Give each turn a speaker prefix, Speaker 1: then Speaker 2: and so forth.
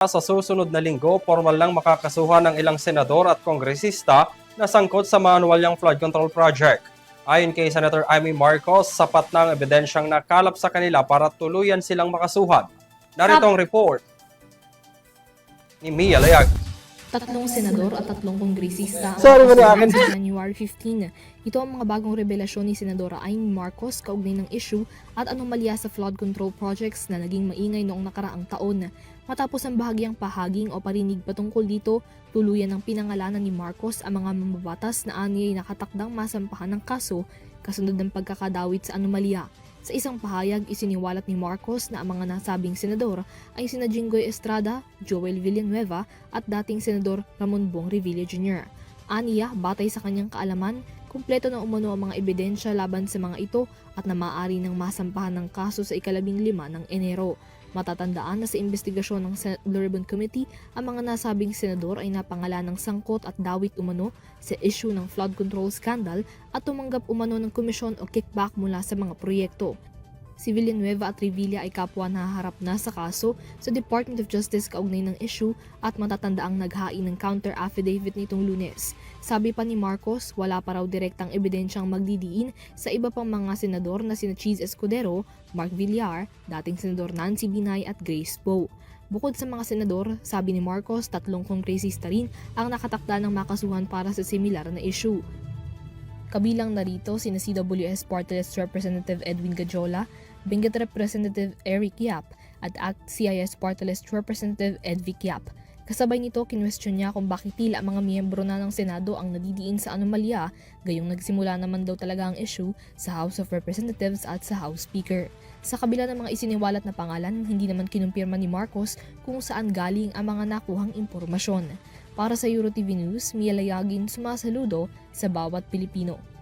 Speaker 1: Sa susunod na linggo, formal lang makakasuhan ng ilang senador at kongresista na sangkot sa maanuwalyang flood control project. Ayon kay Senator Amy Marcos, sapat na ang ebidensyang nakalap sa kanila para tuluyan silang makasuhan. Narito ang report ni Mia Layag.
Speaker 2: Tatlong senador at tatlong kongresista ang
Speaker 3: akin.
Speaker 2: sa January 15. Ito ang mga bagong revelasyon ni Senadora Amy Marcos kaugnay ng issue at anomalya sa flood control projects na naging maingay noong nakaraang taon. Matapos ang bahagyang pahaging o parinig patungkol dito, tuluyan ng pinangalanan ni Marcos ang mga mambabatas na aniyay nakatakdang masampahan ng kaso kasunod ng pagkakadawit sa anomalya. Sa isang pahayag, isiniwalat ni Marcos na ang mga nasabing senador ay sina Jinggoy Estrada, Joel Villanueva at dating senador Ramon Bong Revilla Jr. Aniya, batay sa kanyang kaalaman, kumpleto na umano ang mga ebidensya laban sa mga ito at na maaari ng masampahan ng kaso sa ika-15 ng Enero. Matatandaan na sa investigasyon ng Senate Blue Ribbon Committee, ang mga nasabing senador ay napangalan ng sangkot at dawit umano sa issue ng flood control scandal at tumanggap umano ng komisyon o kickback mula sa mga proyekto. Si Villanueva at Revilla ay kapwa nahaharap na sa kaso sa Department of Justice kaugnay ng issue at matatandaang naghain ng counter affidavit nitong Lunes. Sabi pa ni Marcos, wala pa raw direktang ebidensyang magdidiin sa iba pang mga senador na sina Cheese Escudero, Mark Villar, dating senador Nancy Binay at Grace Poe. Bukod sa mga senador, sabi ni Marcos, tatlong kongresista rin ang nakatakda ng makasuhan para sa similar na issue. Kabilang narito sina CWS Party List Representative Edwin Gajola, Benguet Representative Eric Yap at ACT-CIS Party List Representative Ed Vic Yap. Kasabay nito, kinwestiyon niya kung bakit tila ang mga miyembro na ng Senado ang nadidiin sa anomalya, gayong nagsimula naman daw talaga ang issue sa House of Representatives at sa House Speaker. Sa kabila ng mga isiniwalat na pangalan, hindi naman kinumpirma ni Marcos kung saan galing ang mga nakuhang impormasyon. Para sa EuroTV News, Mia Layagin, sumasaludo sa bawat Pilipino.